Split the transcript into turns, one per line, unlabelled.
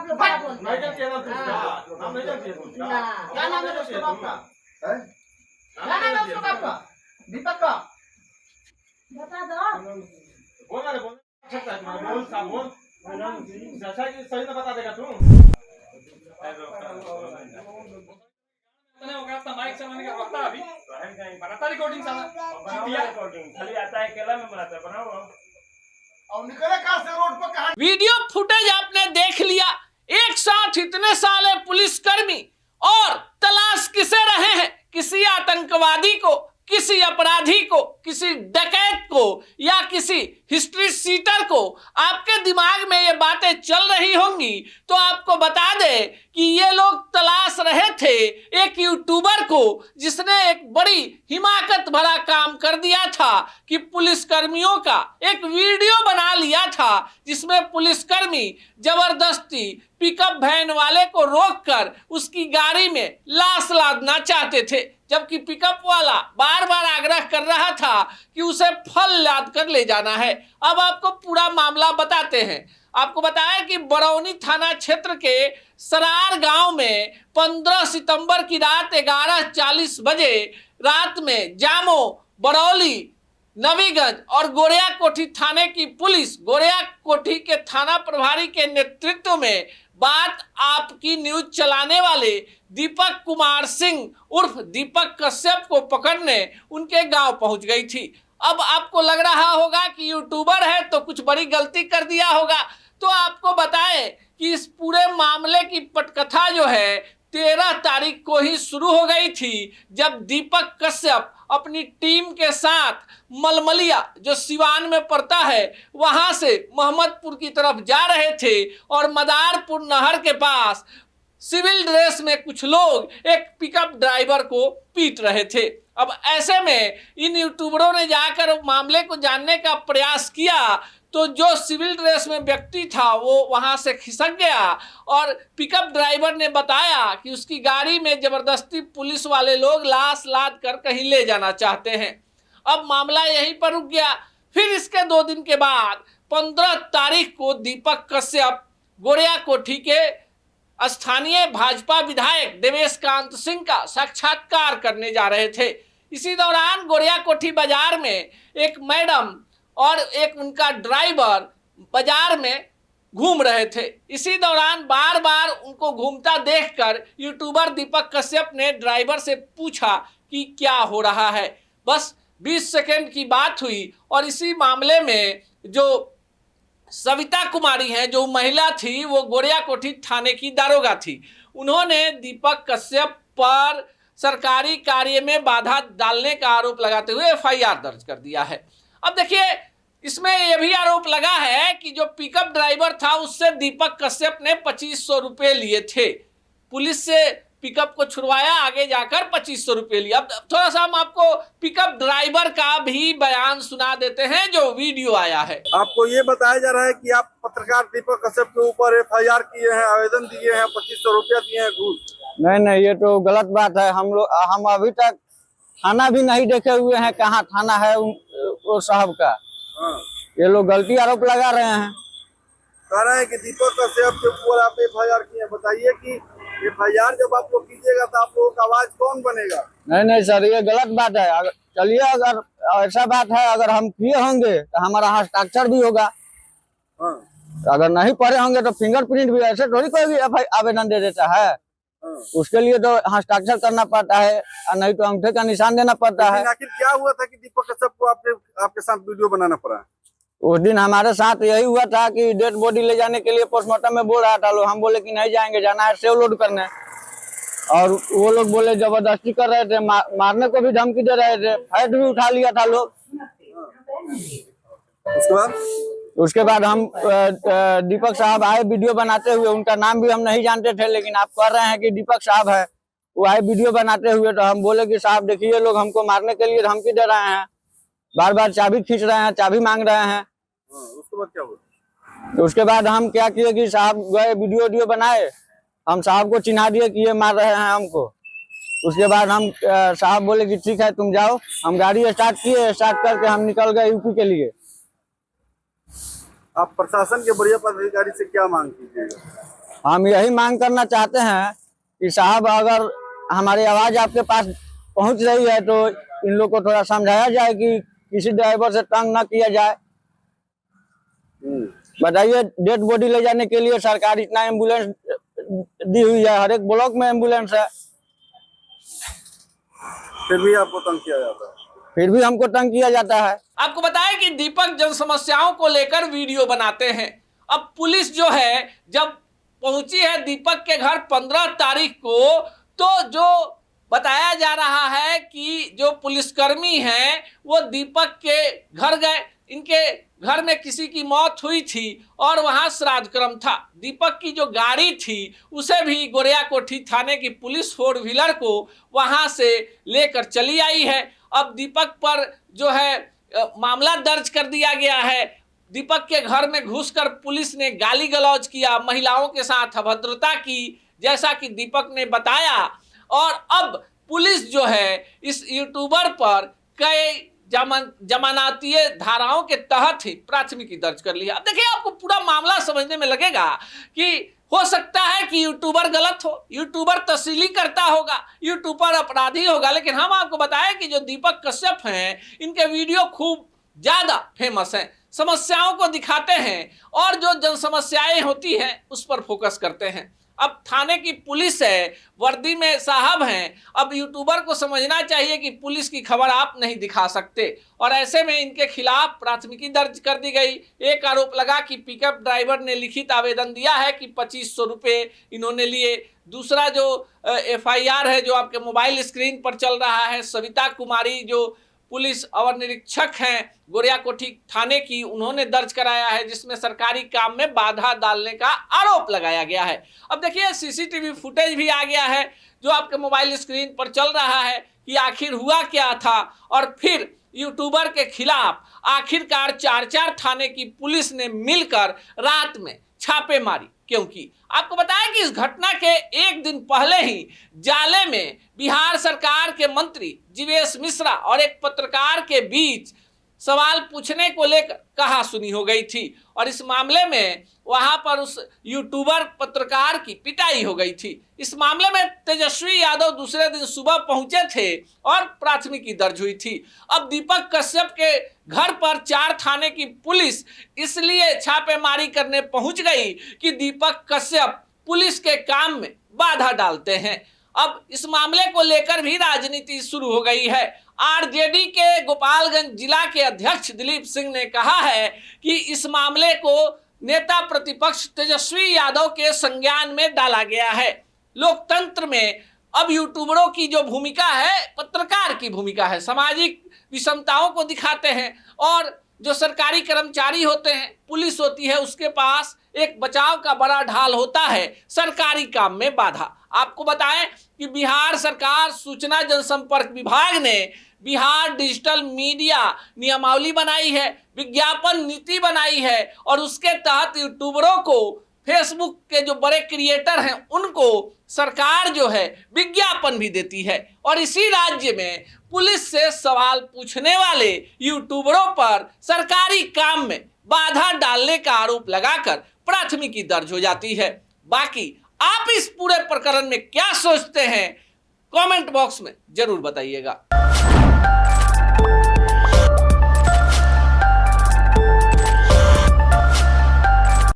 बाप लोग क्या बोलते
नहीं
हैं?
जानती है नाम उसका, नाम नहीं जानती है उसका।
क्या नाम है उसके बाप का? क्या नाम है उसके बाप का? दीपक का बता दो।
बोल रे बोल सकता है तुम्हारा, बोल साहब बोल। अच्छा कि सही में बता देगा तू।
तने वो कहता माइक चलाने का वक्त अभी बनाता रिकॉर्डिंग साला
रिकॉर्डिंग खाली आता है केला में बनाता है बनाओ।
और निकले कहां से रोड पर कहां?
वीडियो फुटेज आपने देख लिया। एक साथ इतने साले पुलिसकर्मी और तलाश किसे रहे हैं? किसी आतंकवादी को, किसी अपराधी को, किसी डकैत को या किसी हिस्ट्री सीटर को। आपके दिमाग में ये बातें चल रही होंगी तो आपको बता दे कि ये लोग तलाश रहे थे एक यूट्यूबर को जिसने एक बड़ी हिमाकत भरा काम कर दिया था कि पुलिसकर्मियों का एक वीडियो बना लिया था जिसमें पुलिसकर्मी जबरदस्ती पिकअप वैन वाले को रोककर उसकी गाड़ी में लाश लादना चाहते थे, जबकि पिकअप वाला बार बार आग्रह कर रहा था कि उसे फल लाद कर ले जाना है। अब आपको पूरा मामला बताते हैं। आपको बताया कि बरौनी थाना क्षेत्र के सरार गांव में 15 सितंबर की रात 11:40 बजे रात में जामो, बरौली, नवीगंज और गोरिया कोठी थाने की पुलिस गोरिया कोठी के थाना प्रभारी के नेतृत्व में बात आपकी न्यूज चलाने वाले दीपक कुमार सिंह उर्फ दीपक कश्यप को पकड़ने उनके गांव पहुंच गई थी। अब आपको लग रहा होगा कि यूट्यूबर है तो कुछ बड़ी गलती कर दिया होगा, तो आपको बताएं कि इस पूरे मामले की पटकथा जो है 13 तारीख को ही शुरू हो गई थी, जब दीपक कश्यप अपनी टीम के साथ मलमलिया जो सिवान में पड़ता है वहां से मोहम्मदपुर की तरफ जा रहे थे और मदारपुर नहर के पास सिविल ड्रेस में कुछ लोग एक पिकअप ड्राइवर को पीट रहे थे। अब ऐसे में इन यूट्यूबरों ने जाकर मामले को जानने का प्रयास किया तो जो सिविल ड्रेस में व्यक्ति था वो वहां से खिसक गया और पिकअप ड्राइवर ने बताया कि उसकी गाड़ी में जबरदस्ती पुलिस वाले लोग लाश लाद कर कहीं ले जाना चाहते हैं। अब मामला यहीं पर रुक गया। फिर इसके 2 दिन के बाद 15 तारीख को दीपक कश्यप गोरिया कोठी के स्थानीय भाजपा विधायक देवेश कांत सिंह का साक्षात्कार करने जा रहे थे। इसी दौरान गोरिया कोठी बाजार में एक मैडम और एक उनका ड्राइवर बाजार में घूम रहे थे। इसी दौरान बार बार उनको घूमता देखकर यूट्यूबर दीपक कश्यप ने ड्राइवर से पूछा कि क्या हो रहा है। बस 20 सेकंड की बात हुई और इसी मामले में जो सविता कुमारी हैं, जो महिला थी, वो गोरिया कोठी थाने की दारोगा थी, उन्होंने दीपक कश्यप पर सरकारी कार्य में बाधा डालने का आरोप लगाते हुए FIR दर्ज कर दिया है। अब देखिए, इसमें यह भी आरोप लगा है कि जो पिकअप ड्राइवर था उससे दीपक कश्यप ने 2500 रुपये लिए थे। पुलिस से पिकअप को छुड़वाया, आगे जाकर 2500 रुपये लिया। अब थोड़ा सा हम आपको पिकअप ड्राइवर का भी बयान सुना देते हैं जो वीडियो आया है।
आपको ये बताया जा रहा है कि आप पत्रकार दीपक कश्यप के ऊपर FIR किए हैं, आवेदन दिए हैं, 2500 रुपया दिए हैं घूस।
नहीं, ये तो गलत बात है। हम अभी तक थाना भी नहीं देखे हुए हैं, कहाँ थाना है वो साहब का। ये लोग गलती आरोप लगा रहे हैं।
कह रहे हैं कि दीपक कश्यप के ऊपर आप FIR किए हैं। बताइए कि FIR जब आप लोग कीजिएगा तो आप लोगों का आवाज कौन बनेगा?
नहीं सर, ये गलत बात है। चलिए, अगर ऐसा बात है, अगर हम किए होंगे तो हमारा हस्ताक्षर भी होगा। अगर नहीं पढ़े होंगे तो फिंगरप्रिंट भी, ऐसे थोड़ी कोई भी आवेदन दे देता है। उसके लिए तो हस्ताक्षर करना पड़ता है और नहीं तो अंगूठे का निशान देना पड़ता है।
आखिर क्या हुआ था कि दीपक कश्यप को आपके साथ वीडियो बनाना पड़ा?
उस दिन हमारे साथ यही हुआ था कि डेड बॉडी ले जाने के लिए पोस्टमार्टम में बोल रहा था लोग। हम बोले कि नहीं जाएंगे, जाना है सेव लोड करने, और वो लोग बोले जबरदस्ती कर रहे थे, मारने को भी धमकी दे रहे थे, फैट भी उठा लिया था लोग। उसके बाद हम दीपक साहब आए वीडियो बनाते हुए। उनका नाम भी हम नहीं जानते थे, लेकिन आप कह रहे हैं कि दीपक साहब है, वो आए वीडियो बनाते हुए। तो हम बोले कि साहब देखिए, लोग हमको मारने के लिए धमकी दे रहे हैं, बार बार चाबी खींच रहे हैं, चाबी मांग रहे हैं।
उसके बाद क्या हुआ?
तो उसके बाद हम क्या किए कि साहब गए, वीडियो बनाए, हम साहब को चिन्हा दिए कि ये मार रहे हैं हमको। उसके बाद हम साहब बोले कि ठीक है तुम जाओ। हम गाड़ी स्टार्ट किए, स्टार्ट करके हम निकल गए यूपी के लिए।
आप प्रशासन के बढ़िया पदाधिकारी से क्या मांग कीजिएगा?
हम यही मांग करना चाहते हैं कि साहब अगर हमारी आवाज आपके पास पहुंच रही है तो इन लोग को थोड़ा समझाया जाए कि किसी ड्राइवर से तंग ना किया जाए। बताइए, डेड बॉडी ले जाने के लिए सरकार इतना एम्बुलेंस दी हुई है, हर एक ब्लॉक में एम्बुलेंस है,
फिर भी आपको तंग किया जाता है।
फिर भी हमको तंग किया जाता है।
आपको बताएं कि दीपक जन समस्याओं को लेकर वीडियो बनाते हैं। अब पुलिस जो है जब पहुंची है दीपक के घर 15 तारीख को, तो जो बताया जा रहा है कि जो पुलिसकर्मी हैं वो दीपक के घर गए। इनके घर में किसी की मौत हुई थी और वहां श्राद्ध क्रम था। दीपक की जो गाड़ी थी उसे भी गोरियाकोठी थाने की पुलिस 4 व्हीलर को वहां से लेकर चली आई है। अब दीपक पर जो है मामला दर्ज कर दिया गया है। दीपक के घर में घुसकर पुलिस ने गाली गलौज किया, महिलाओं के साथ अभद्रता की, जैसा कि दीपक ने बताया। और अब पुलिस जो है इस यूट्यूबर पर कई जमानतीय धाराओं के तहत ही प्राथमिकी दर्ज कर ली है। अब देखिए, आपको पूरा मामला समझने में लगेगा कि हो सकता है कि यूट्यूबर गलत हो, यूट्यूबर तस्लील करता होगा, यूट्यूबर अपराधी होगा, लेकिन हम आपको बताएं कि जो दीपक कश्यप हैं इनके वीडियो खूब ज्यादा फेमस हैं, समस्याओं को दिखाते हैं और जो जन समस्याएं होती हैं उस पर फोकस करते हैं। अब थाने की पुलिस है, वर्दी में साहब हैं। अब यूट्यूबर को समझना चाहिए कि पुलिस की खबर आप नहीं दिखा सकते, और ऐसे में इनके खिलाफ प्राथमिकी दर्ज कर दी गई। एक आरोप लगा कि पिकअप ड्राइवर ने लिखित आवेदन दिया है कि 2500 रुपये इन्होंने लिए। दूसरा जो FIR है जो आपके मोबाइल स्क्रीन पर चल रहा है, सविता कुमारी जो पुलिस अवर निरीक्षक हैं गोरियाकोठी थाने की, उन्होंने दर्ज कराया है, जिसमें सरकारी काम में बाधा डालने का आरोप लगाया गया है। अब देखिए, CCTV फुटेज भी आ गया है जो आपके मोबाइल स्क्रीन पर चल रहा है कि आखिर हुआ क्या था। और फिर यूट्यूबर के खिलाफ आखिरकार 4 थाने की पुलिस ने मिलकर रात में छापे मारी, क्योंकि आपको बताया कि इस घटना के एक दिन पहले ही जाले में बिहार सरकार के मंत्री जीवेश मिश्रा और एक पत्रकार के बीच सवाल पूछने को लेकर कहासुनी हो गई थी, और इस मामले में वहां पर उस यूट्यूबर पत्रकार की पिटाई हो गई थी। इस मामले में तेजस्वी यादव दूसरे दिन सुबह पहुंचे थे और प्राथमिकी दर्ज हुई थी। अब दीपक कश्यप के घर पर 4 थाने की पुलिस इसलिए छापेमारी करने पहुंच गई कि दीपक कश्यप पुलिस के काम में बाधा डालते हैं। अब इस मामले को लेकर भी राजनीति शुरू हो गई है। RJD के गोपालगंज जिला के अध्यक्ष दिलीप सिंह ने कहा है कि इस मामले को नेता प्रतिपक्ष तेजस्वी यादव के संज्ञान में डाला गया है। लोकतंत्र में अब यूट्यूबरों की जो भूमिका है पत्रकार की भूमिका है, सामाजिक विषमताओं को दिखाते हैं, और जो सरकारी कर्मचारी होते हैं, पुलिस होती है, उसके पास एक बचाव का बड़ा ढाल होता है सरकारी काम में बाधा। आपको बताएं कि बिहार सरकार सूचना जनसंपर्क विभाग ने बिहार डिजिटल मीडिया नियमावली बनाई है, विज्ञापन नीति बनाई है, और उसके तहत यूट्यूबरों को, फेसबुक के जो बड़े क्रिएटर हैं उनको सरकार जो है विज्ञापन भी देती है। और इसी राज्य में पुलिस से सवाल पूछने वाले यूट्यूबरों पर सरकारी काम में बाधा डालने का आरोप लगाकर प्राथमिकी दर्ज हो जाती है। बाकी आप इस पूरे प्रकरण में क्या सोचते हैं, कमेंट बॉक्स में जरूर बताइएगा।